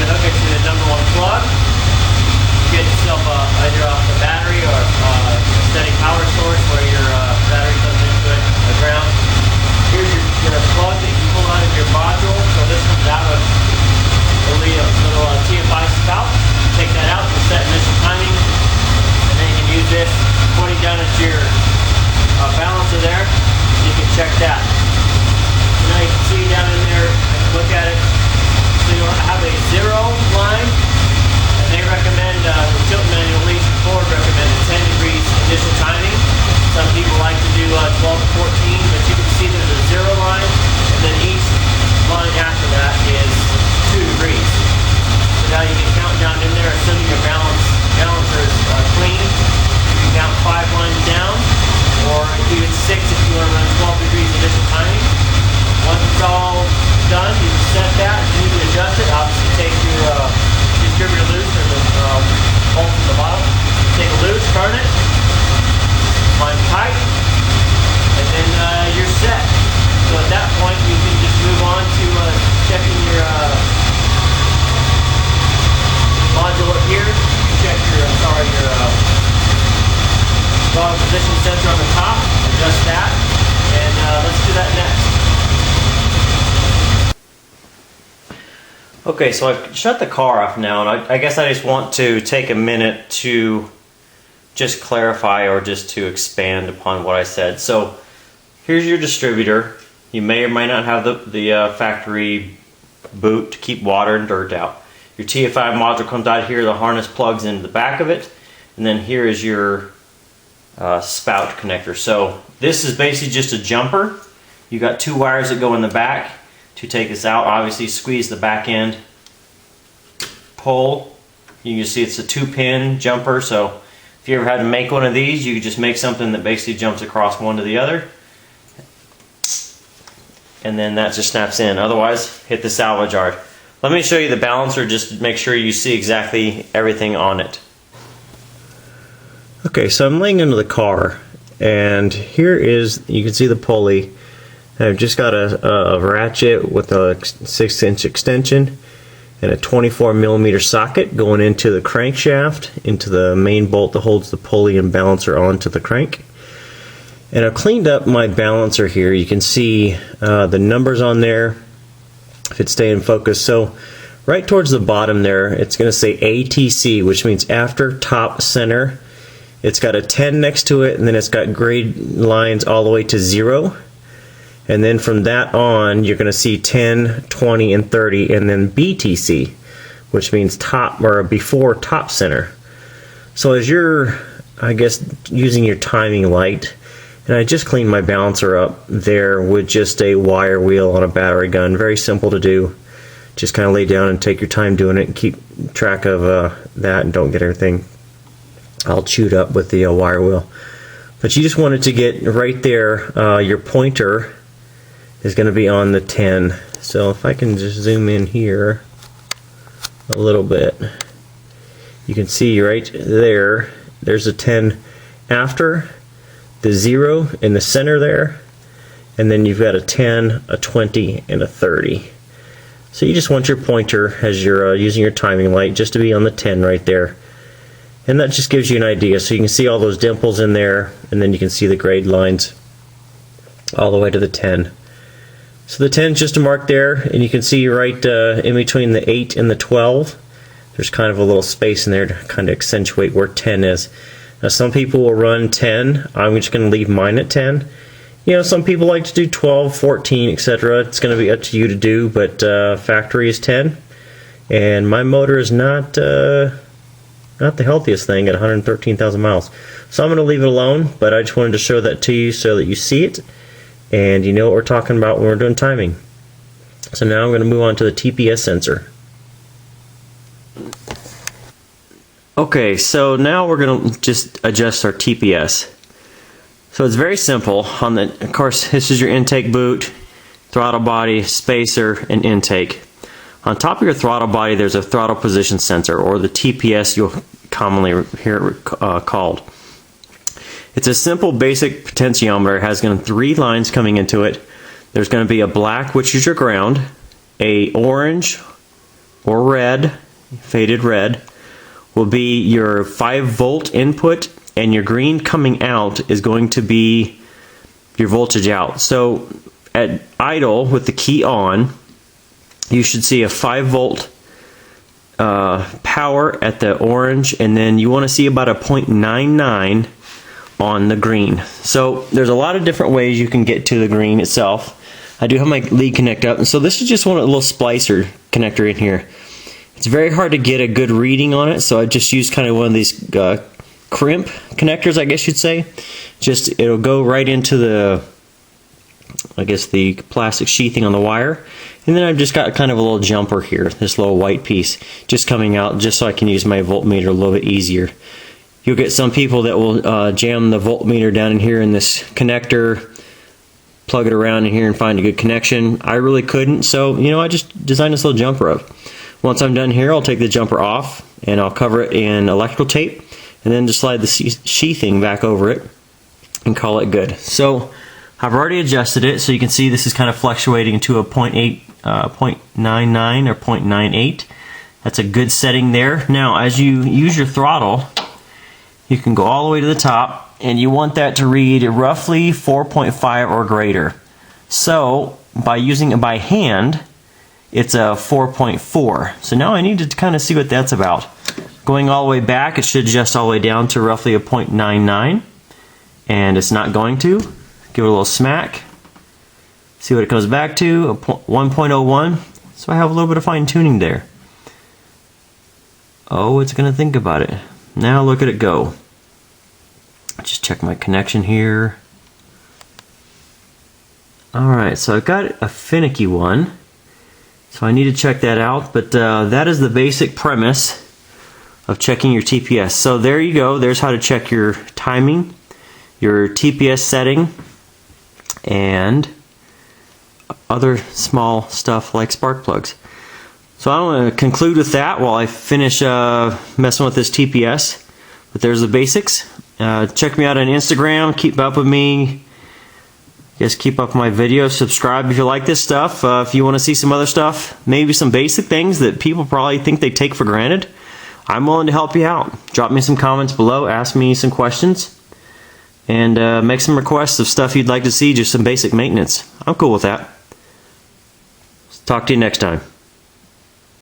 to hook it to the #1 plug. Get yourself either off the battery or a steady power source where your battery comes into it, the ground. Here's your plug that you pull out of your module. So this comes out of a little TFI spout. Take that out to set initial timing, and then you can use this pointing down at your balancer there. You can check that. So now you can see down in there, look at it. So you'll have a 0 line, and they recommend, the tilt manual, at least Ford recommended 10 degrees initial timing. Some people like to do 12 to 14, but you can see there's a 0 line, and then each line after that is 2 degrees. So now you can count down in there, assuming your balancer is clean. You can count 5 lines down, or even 6 if you want to run 12 degrees initial timing. Once it's all done, you can set that, and you can adjust it. Obviously take your distributor loose, or the bolt from the bottom. Take it loose, turn it, line tight, and then you're set. So at that point, you can just move on to checking your module up here. Check your throttle position sensor on the top. Adjust that, and let's do that next. Okay, so I've shut the car off now, and I guess I just want to take a minute to just clarify or just to expand upon what I said. So here's your distributor. You may or may not have the factory boot to keep water and dirt out. Your TFI module comes out here, the harness plugs into the back of it, and then here is your spout connector. So this is basically just a jumper. You got 2 wires that go in the back to take this out. Obviously squeeze the back end, pull. You can see it's a 2-pin jumper, so if you ever had to make one of these, you could just make something that basically jumps across one to the other, and then that just snaps in. Otherwise, hit the salvage yard. Let me show you the balancer just to make sure you see exactly everything on it. Okay, so I'm laying into the car, and here is, you can see the pulley. I've just got a ratchet with a 6-inch extension and a 24mm socket going into the crankshaft, into the main bolt that holds the pulley and balancer onto the crank. And I've cleaned up my balancer here. You can see the numbers on there, if it's staying focused. So right towards the bottom there, it's going to say ATC, which means after top center. It's got a 10 next to it, and then it's got grade lines all the way to 0. And then from that on, you're going to see 10, 20, and 30, and then BTC, which means top or before top center. So as you're, I guess, using your timing light, and I just cleaned my balancer up there with just a wire wheel on a battery gun. Very simple to do. Just kind of lay down and take your time doing it and keep track of that, and don't get everything all chewed up with the wire wheel. But you just wanted to get right there. Your pointer is going to be on the 10. So if I can just zoom in here a little bit, you can see right there, there's a 10 after, the 0 in the center there, and then you've got a 10, a 20, and a 30. So you just want your pointer as you're using your timing light just to be on the 10 right there. And that just gives you an idea. So you can see all those dimples in there, and then you can see the grade lines all the way to the 10. So the 10 is just a mark there, and you can see right in between the 8 and the 12, there's kind of a little space in there to kind of accentuate where 10 is. Now some people will run 10. I'm just going to leave mine at 10. You know, some people like to do 12, 14, etc. It's going to be up to you to do, but factory is 10. And my motor is not the healthiest thing at 113,000 miles. So I'm going to leave it alone, but I just wanted to show that to you so that you see it and you know what we're talking about when we're doing timing. So now I'm going to move on to the TPS sensor. Okay, so now we're going to just adjust our TPS. So it's very simple. Of course, this is your intake boot, throttle body, spacer, and intake. On top of your throttle body, there's a throttle position sensor, or the TPS you'll commonly hear it called. It's a simple basic potentiometer. It has going to 3 lines coming into it. There's going to be a black, which is your ground, a orange, or red, faded red, will be your 5-volt input, and your green coming out is going to be your voltage out. So at idle with the key on, you should see a 5-volt power at the orange, and then you want to see about a 0.99 on the green. So there's a lot of different ways you can get to the green itself. I do have my lead connect up, and so this is just one little splicer connector in here. It's very hard to get a good reading on it, so I just use kind of one of these crimp connectors, I guess you'd say. Just it'll go right into the, I guess, the plastic sheathing on the wire. And then I've just got kind of a little jumper here, this little white piece just coming out, just so I can use my voltmeter a little bit easier. You'll get some people that will jam the voltmeter down in here in this connector, plug it around in here and find a good connection. I really couldn't, so I just designed this little jumper up. Once I'm done here, I'll take the jumper off and I'll cover it in electrical tape, and then just slide the sheathing back over it and call it good. So I've already adjusted it, so you can see this is kind of fluctuating to a 0.99 or 0.98. That's a good setting there. Now, as you use your throttle, you can go all the way to the top, and you want that to read roughly 4.5 or greater. So by using it by hand, it's a 4.4. So now I need to kind of see what that's about. Going all the way back, it should adjust all the way down to roughly a 0.99, and it's not going to. Give it a little smack. See what it comes back to, a 1.01. So I have a little bit of fine tuning there. Oh, it's going to think about it. Now look at it go. Just check my connection here. Alright, so I've got a finicky one. So I need to check that out, but that is the basic premise of checking your TPS. So there you go. There's how to check your timing, your TPS setting, and other small stuff like spark plugs. So I want to conclude with that while I finish messing with this TPS. But there's the basics. Check me out on Instagram. Keep up with me. Just keep up my videos. Subscribe if you like this stuff. If you want to see some other stuff, maybe some basic things that people probably think they take for granted, I'm willing to help you out. Drop me some comments below. Ask me some questions. And make some requests of stuff you'd like to see, just some basic maintenance. I'm cool with that. Talk to you next time.